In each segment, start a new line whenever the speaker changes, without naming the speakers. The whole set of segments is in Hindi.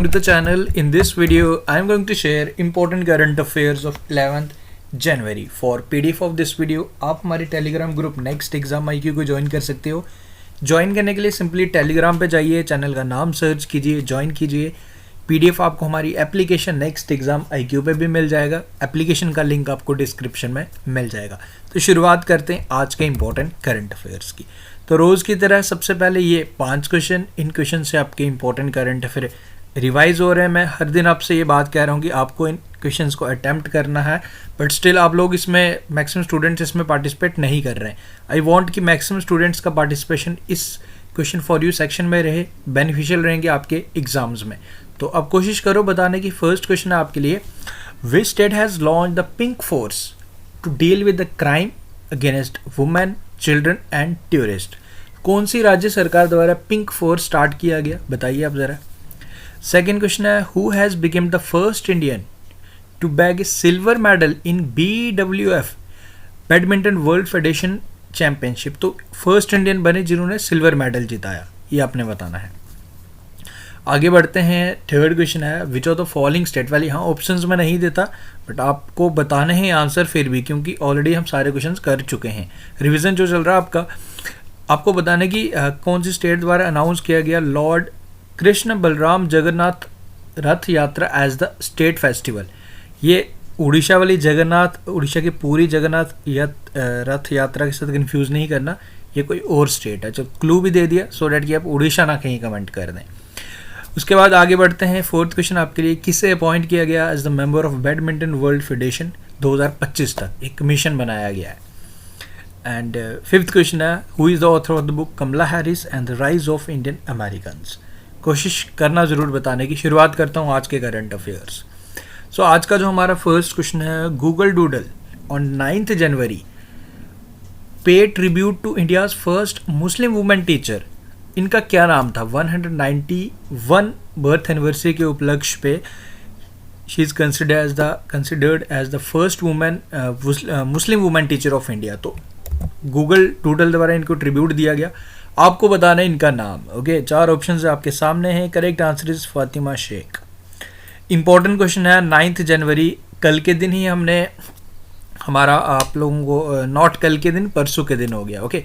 to the channel. In this video I am going to share important current affairs of 11th January. For PDF of this video आप हमारे Telegram group next exam IQ को ज्वाइन कर सकते हो। ज्वाइन करने के लिए सिंपली टेलीग्राम पे जाइए, चैनल का नाम सर्च कीजिए, ज्वाइन कीजिए। PDF आपको हमारी एप्लीकेशन नेक्स्ट एग्जाम IQ पे भी मिल जाएगा। एप्लीकेशन का लिंक आपको डिस्क्रिप्शन में मिल जाएगा। तो शुरुआत करते हैं आज के इंपॉर्टेंट करंट अफेयर्स की। तो रोज़ की तरह सबसे पहले ये 5 क्वेश्चन, इन क्वेश्चन से आपके इंपॉर्टेंट करंट अफेयर रिवाइज हो रहे हैं। मैं हर दिन आपसे ये बात कह रहा हूँ कि आपको इन क्वेश्चंस को अटैम्प्ट करना है, बट स्टिल आप लोग इसमें मैक्सिमम स्टूडेंट्स इसमें पार्टिसिपेट नहीं कर रहे हैं। आई वांट कि मैक्सिमम स्टूडेंट्स का पार्टिसिपेशन इस क्वेश्चन फॉर यू सेक्शन में रहे, बेनिफिशियल रहेंगे आपके एग्जाम्स में। तो अब कोशिश करो बताने की। फर्स्ट क्वेश्चन है आपके लिए, which state has launched the pink force to deal with the crime against women, children and tourist. कौन सी राज्य सरकार द्वारा पिंक फोर्स स्टार्ट किया गया, बताइए आप ज़रा। सेकेंड क्वेश्चन है, who has become the first Indian to bag silver medal in BWF badminton world federation championship. तो फर्स्ट इंडियन बने जिन्होंने सिल्वर मेडल जिताया, ये आपने बताना है। आगे बढ़ते हैं। थर्ड क्वेश्चन है, विच ऑफ द फॉलोइंग स्टेट वाली, हाँ ऑप्शंस में नहीं देता बट आपको बताने हैं आंसर फिर भी, क्योंकि ऑलरेडी हम सारे क्वेश्चंस कर चुके हैं। रिवीजन जो चल रहा है आपको बताने की कौन सी स्टेट द्वारा अनाउंस किया गया लॉर्ड कृष्ण बलराम जगन्नाथ रथ यात्रा एज द स्टेट फेस्टिवल। ये उड़ीसा वाली जगन्नाथ, उड़ीसा की पूरी जगन्नाथ रथ यात्रा के साथ कंफ्यूज नहीं करना, ये कोई और स्टेट है। जो क्लू भी दे दिया सो डैट कि आप उड़ीसा ना कहीं कमेंट कर दें। उसके बाद आगे बढ़ते हैं। फोर्थ क्वेश्चन आपके लिए, किसे अपॉइंट किया गया as the member of badminton world federation 2025 तक, एक कमीशन बनाया गया है। एंड फिफ्थ क्वेश्चन है, who is the author of the book Kamala Harris and the rise of Indian Americans. कोशिश करना ज़रूर बताने की। शुरुआत करता हूँ आज के करंट अफेयर्स। सो आज का जो हमारा फर्स्ट क्वेश्चन है, गूगल डूडल ऑन 9th जनवरी पे tribute to India's first Muslim women teacher. इनका क्या नाम था? 191 बर्थ एनिवर्सरी के उपलक्ष्य पे she is considered as the first women Muslim women teacher of India. तो गूगल डूडल द्वारा इनको ट्रिब्यूट दिया गया। आपको बताना है इनका नाम। ओके, 4 ऑप्शन आपके सामने हैं। Correct answer is Fatima Shaikh. Important question है, 9th जनवरी कल के दिन ही हमने हमारा आप लोगों को नॉट कल के दिन, परसों के दिन हो गया। ओके,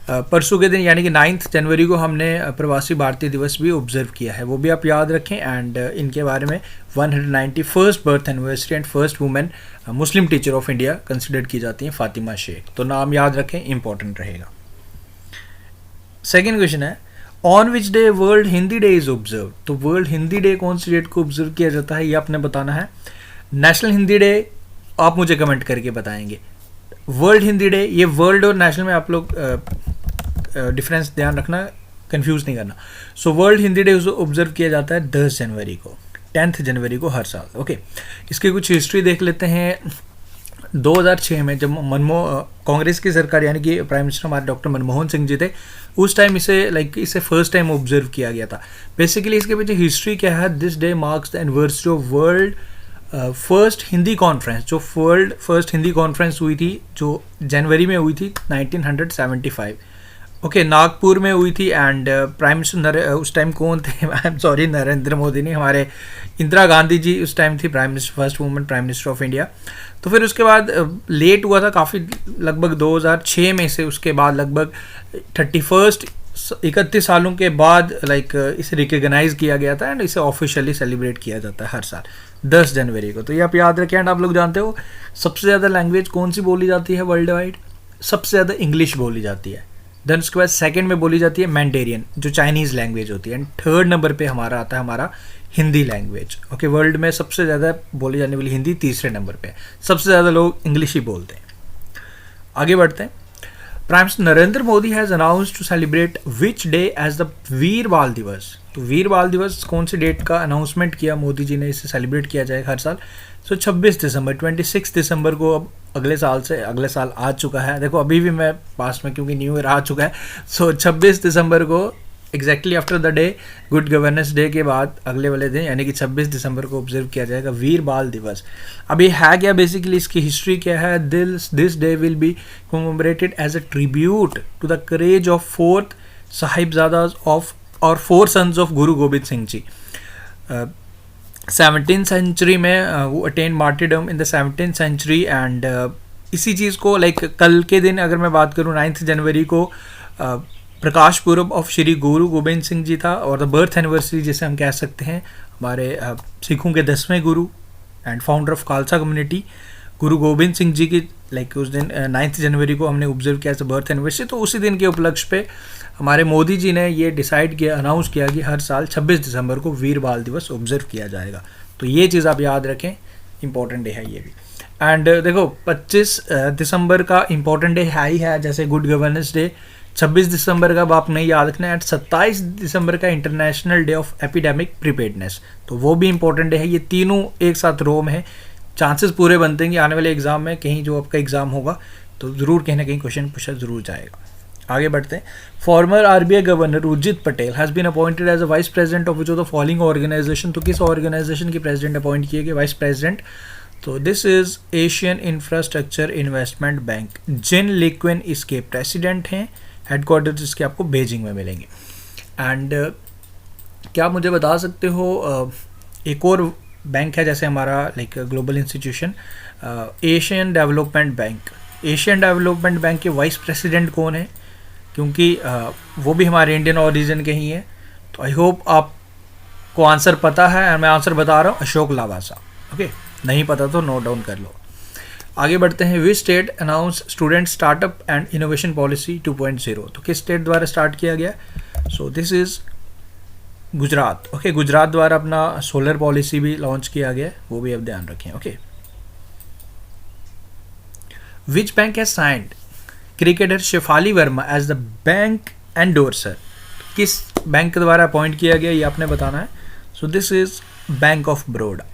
परसों के दिन यानी कि 9th जनवरी को हमने प्रवासी भारतीय दिवस भी ऑब्जर्व किया है, वो भी आप याद रखें। एंड इनके बारे में 191st birth anniversary and first women Muslim teacher of India consider की जाती हैं फातिमा शेख। तो नाम याद रखें, इंपॉर्टेंट रहेगा। सेकेंड क्वेश्चन है, on which day world Hindi day is observe. तो वर्ल्ड हिंदी डे कौन सी डेट को ऑब्जर्व किया जाता है, ये आपने बताना है। नेशनल हिंदी डे आप मुझे कमेंट करके बताएंगे। वर्ल्ड हिंदी डे, ये वर्ल्ड और नेशनल में आप लोग डिफरेंस ध्यान रखना, कंफ्यूज नहीं करना। So world Hindi day observe किया जाता है 10 जनवरी को, 10th जनवरी को हर साल। ओके, इसकी कुछ हिस्ट्री देख लेते हैं। 2006 में जब कांग्रेस की सरकार यानी कि प्राइम मिनिस्टर हमारे डॉक्टर मनमोहन सिंह जी थे, उस टाइम इसे फर्स्ट टाइम ऑब्जर्व किया गया था। बेसिकली इसके पीछे हिस्ट्री क्या है, this day marks the anniversary of world first Hindi conference. जो वर्ल्ड फर्स्ट हिंदी कॉन्फ्रेंस हुई थी, जो जनवरी में हुई थी 1975। ओके, नागपुर में हुई थी। एंड प्राइम मिनिस्टर उस टाइम कौन थे? I am sorry, Narendra Modi नहीं, हमारे इंदिरा गांधी जी उस टाइम थी prime minister, first women prime minister of India. तो फिर उसके बाद लेट हुआ था काफ़ी, लगभग 2006 में से, उसके बाद लगभग 31 सालों के बाद इसे रिकग्नाइज किया गया था एंड इसे ऑफिशियली सेलिब्रेट किया जाता है हर साल 10 जनवरी को। तो ये आप याद रखें। एंड आप लोग जानते हो सबसे ज़्यादा लैंग्वेज कौन सी बोली जाती है वर्ल्ड वाइड? सबसे ज़्यादा इंग्लिश बोली जाती है। देन उसके बाद सेकंड में बोली जाती है मैंडेरियन, जो चाइनीज़ लैंग्वेज होती है। एंड थर्ड नंबर पे हमारा आता है हमारा हिंदी लैंग्वेज। ओके, वर्ल्ड में सबसे ज़्यादा बोली जाने वाली हिंदी तीसरे नंबर पे है। सबसे ज़्यादा लोग इंग्लिश ही बोलते हैं। आगे बढ़ते हैं। Prime minister Narendra Modi has announce to celebrate which day as the Veer Bal Diwas. तो वीर बाल दिवस कौन सी डेट का अनाउंसमेंट किया मोदी जी ने, इसे सेलिब्रेट किया जाएगा हर साल। सो 26 दिसंबर, 26 दिसंबर को अब अगले साल आ चुका है। देखो अभी भी मैं पास में, क्योंकि न्यू ईयर आ चुका है। सो 26 दिसंबर को exactly after the day good governance day के बाद अगले वाले दिन यानी कि 26 दिसंबर को ऑब्जर्व किया जाएगा वीर बाल दिवस। अब ये है क्या, बेसिकली इसकी हिस्ट्री क्या है? This day will be commemorated as a tribute to the courage of 4th Sahibzadas of और 4 sons of Guru Gobind Singh ji. 17th century में वो attain martyrdom in the 17th century and इसी चीज़ को लाइक कल के दिन अगर मैं बात करूँ 9 जनवरी को प्रकाश पूर्व ऑफ श्री गुरु गोबिंद सिंह जी था और द बर्थ एनिवर्सरी जिसे हम कह सकते हैं हमारे सिखों के 10वें गुरु and founder of Khalsa community Guru Gobind Singh ji की लाइक उस दिन 9 जनवरी को हमने ऑब्जर्व किया एज बर्थ एनिवर्सरी। तो उसी दिन के उपलक्ष्य पे हमारे मोदी जी ने ये डिसाइड किया, अनाउंस किया कि हर साल 26 दिसंबर को वीर बाल दिवस ऑब्जर्व किया जाएगा। तो ये चीज़ आप याद रखें, इंपॉर्टेंट डे है ये भी। एंड देखो 25 दिसंबर का इंपॉर्टेंट डे है ही है, जैसे गुड गवर्नेंस डे। 26 दिसंबर का आप नहीं याद रखना है। 27 दिसंबर का international day of epidemic preparedness, तो वो भी इंपॉर्टेंट डे है। ये तीनों एक साथ रो में है, चांसेस पूरे बनते हैं कि आने वाले एग्जाम में कहीं जो आपका एग्जाम होगा तो ज़रूर कहीं ना कहीं क्वेश्चन पूछा ज़रूर जाएगा। आगे बढ़ते हैं। Former RBI governor Urjit Patel has been appointed as a vice president of which of the following organisation. तो किस ऑर्गेनाइजेशन की प्रेसिडेंट अपॉइंट किए गए, वाइस प्रेसिडेंट? तो this is Asian infrastructure investment bank. Jin Liqun इसके प्रेसिडेंट हैं, हेडक्वार्टर्स इसके आपको बेजिंग में मिलेंगे। एंड क्या आप मुझे बता सकते हो एक और बैंक है जैसे हमारा like global institution Asian development bank. Asian development bank के वाइस प्रेसिडेंट कौन है? क्योंकि वो भी हमारे इंडियन ओरिजिन के ही हैं। तो आई होप आपको आंसर पता है और मैं आंसर बता रहा हूँ, अशोक लावासा। ओके, नहीं पता तो नोट डाउन कर लो। आगे बढ़ते हैं। Which state announce student startup and innovation policy 2.0। तो किस स्टेट द्वारा स्टार्ट किया गया? सो this is Gujarat. Okay, Gujarat द्वारा अपना सोलर पॉलिसी भी लॉन्च किया गया, वो भी अब ध्यान रखें। Okay, which bank has signed cricketer Shefali Verma as the bank endorser. किस बैंक द्वारा अपॉइंट किया गया ये आपने बताना है। So this is Bank of Baroda.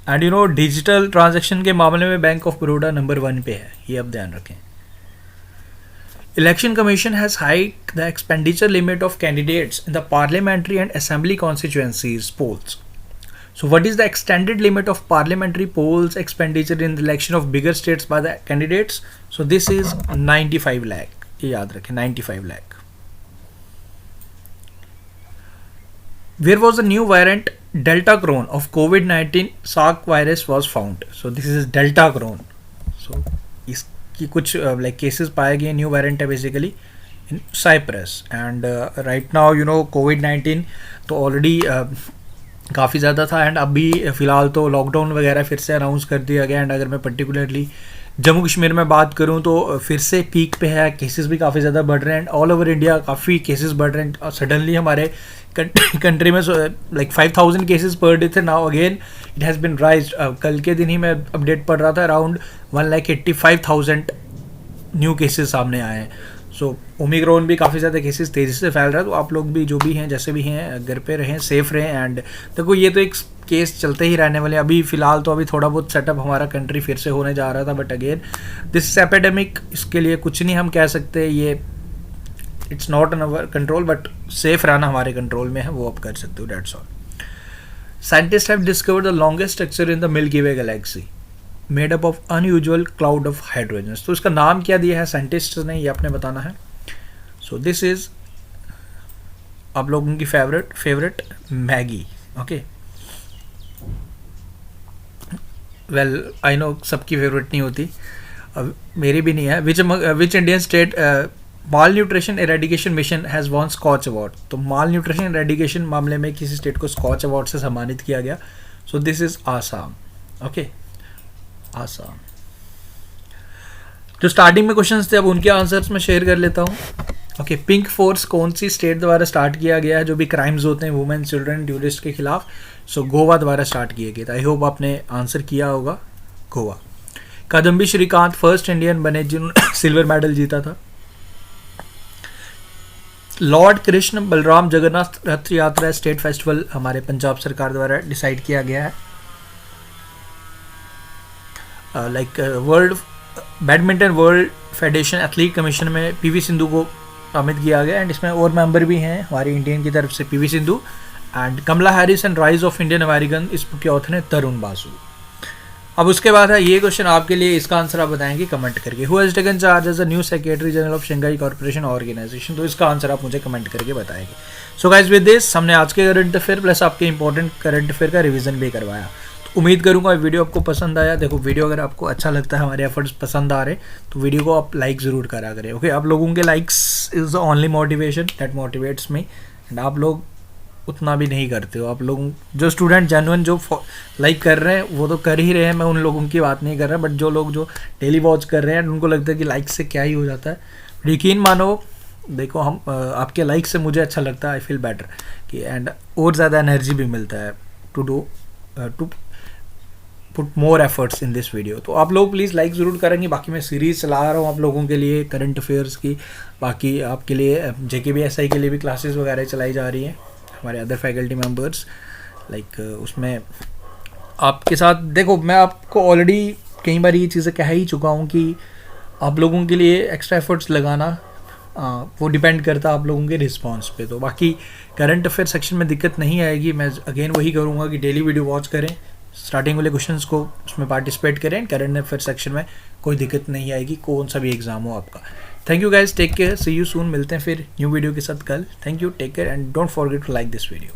And you know digital transaction के मामले में बैंक ऑफ बड़ौदा नंबर 1 पे है, ये अब ध्यान रखें। Election Commission has hiked the expenditure limit of candidates in the parliamentary and assembly constituencies polls. So what is the extended limit of parliamentary polls expenditure in the election of bigger states by the candidates? So this is 95 lakh. ये याद रखें, 95 lakh. Where was the new variant Delta Cron of COVID-19 SARS virus was found? So this is Delta Cron. So कि कुछ लाइक केसेस पाए गए, न्यू वेरिएंट है basically in Cyprus. And right now you know कोविड-19 तो ऑलरेडी काफ़ी ज़्यादा था एंड अभी फ़िलहाल तो लॉकडाउन वगैरह फिर से अनाउंस कर दिया गया। एंड अगर मैं पर्टिकुलरली जम्मू कश्मीर में बात करूं तो फिर से पीक पे है, केसेस भी काफ़ी ज़्यादा बढ़ रहे हैं एंड ऑल ओवर इंडिया काफ़ी केसेस बढ़ रहे हैं। सडनली हमारे कंट्री में लाइक 5000 केसेस पर डे थे, now again it has been rise. कल के दिन ही मैं अपडेट पढ़ रहा था, अराउंड 1,85,000 न्यू केसेस सामने आए हैं। सो ओमिक्रॉन भी काफ़ी ज़्यादा केसेस तेज़ी से फैल रहा है। तो आप लोग भी जो भी हैं जैसे भी हैं घर पे रहें, सेफ रहें। एंड देखो ये तो एक केस चलते ही रहने वाले। अभी फ़िलहाल तो अभी थोड़ा बहुत सेटअप हमारा कंट्री फिर से होने जा रहा था, बट अगेन दिस एपिडेमिक, इसके लिए कुछ नहीं हम कह सकते, ये it's not in our control, but safe रहना हमारे कंट्रोल में है, वो आप कर सकते हो, that's all. Scientist have discovered the longest structure in the milky way Galaxy made up of unusual cloud of hydrogen. तो इसका नाम क्या दिया है साइंटिस्ट ने, ये आपने बताना है। सो दिस इज आप लोगों की favourite Maggi. Okay, well I know सबकी फेवरेट नहीं होती, मेरी भी नहीं है। Which Indian state malnutrition eradication mission has won Skoch award. तो माल न्यूट्रिशन एरेडिकेशन मामले में किसी स्टेट को स्कॉच अवार्ड से सम्मानित किया गया। सो this is Assam. Okay, Assam. जो स्टार्टिंग में क्वेश्चंस थे अब उनके आंसर्स मैं शेयर कर लेता हूँ। ओके, पिंक फोर्स कौन सी स्टेट द्वारा स्टार्ट किया गया है जो भी क्राइम्स होते हैं वुमेन, चिल्ड्रन, टूरिस्ट के खिलाफ? सो गोवा द्वारा स्टार्ट किए गए थे। आई होप आपने आंसर किया होगा, गोवा। कदम्बी श्रीकांत फर्स्ट इंडियन बने जिन्होंने सिल्वर मेडल जीता था। लॉर्ड कृष्ण बलराम जगन्नाथ रथ यात्रा स्टेट फेस्टिवल हमारे पंजाब सरकार द्वारा डिसाइड किया गया है। Like world badminton world federation athlete commission में पीवी सिंधु को शामिल किया गया एंड इसमें और मेंबर भी हैं हमारी इंडियन की तरफ से PV Sindhu and Kamala Harris and rise of Indian American, इस बुक के ऑथर हैं तरुण बासु। अब उसके बाद है ये क्वेश्चन आपके लिए, इसका आंसर आप बताएंगे कमेंट करके। Who has taken charge as a new secretary general of Shanghai corporation organisation, तो इसका आंसर आप मुझे कमेंट करके बताएंगे। सो गाइज विद दिस हमने आज के करंट अफेयर प्लस आपके इंपॉर्टेंट करंट अफेयर का रिवीजन भी करवाया। तो उम्मीद करूंगा वीडियो आपको पसंद आया। देखो वीडियो अगर आपको अच्छा लगता है, हमारे एफर्ट्स पसंद आ रहे, तो वीडियो को आप लाइक ज़रूर करा करें। ओके, आप लोगों के likes is the only motivation that motivates me. And आप लोग उतना भी नहीं करते हो। आप लोग जो स्टूडेंट जेन्युइन जो लाइक कर रहे हैं वो तो कर ही रहे हैं, मैं उन लोगों की बात नहीं कर रहा, बट जो लोग जो डेली वॉच कर रहे हैं उनको लगता है कि लाइक से क्या ही हो जाता है। यकीन मानो, देखो हम आपके लाइक से मुझे अच्छा लगता है, आई फील बेटर कि, एंड और ज़्यादा एनर्जी भी मिलता है to put more efforts in this video. तो आप लोग प्लीज़ लाइक ज़रूर करेंगे। बाकी मैं सीरीज़ चला रहा हूँ आप लोगों के लिए करंट अफेयर्स की, बाकी आपके लिए JKBSI के लिए भी क्लासेस वगैरह चलाई जा रही हैं, हमारे अदर फैकल्टी मेंबर्स लाइक उसमें आपके साथ। देखो मैं आपको ऑलरेडी कई बार ये चीज़ें कह ही चुका हूँ कि आप लोगों के लिए एक्स्ट्रा एफर्ट्स लगाना वो डिपेंड करता है आप लोगों के रिस्पांस पे। तो बाकी करंट अफेयर सेक्शन में दिक्कत नहीं आएगी। मैं अगेन वही करूँगा कि डेली वीडियो वॉच करें, स्टार्टिंग वाले क्वेश्चंस को उसमें पार्टिसिपेट करें। करंट अफेयर सेक्शन में कोई दिक्कत नहीं आएगी, कौन सा भी एग्जाम हो आपका। Thank you guys, take care, see you soon. मिलते हैं फिर न्यू वीडियो के साथ कल। Thank you, take care and don't forget to like this video.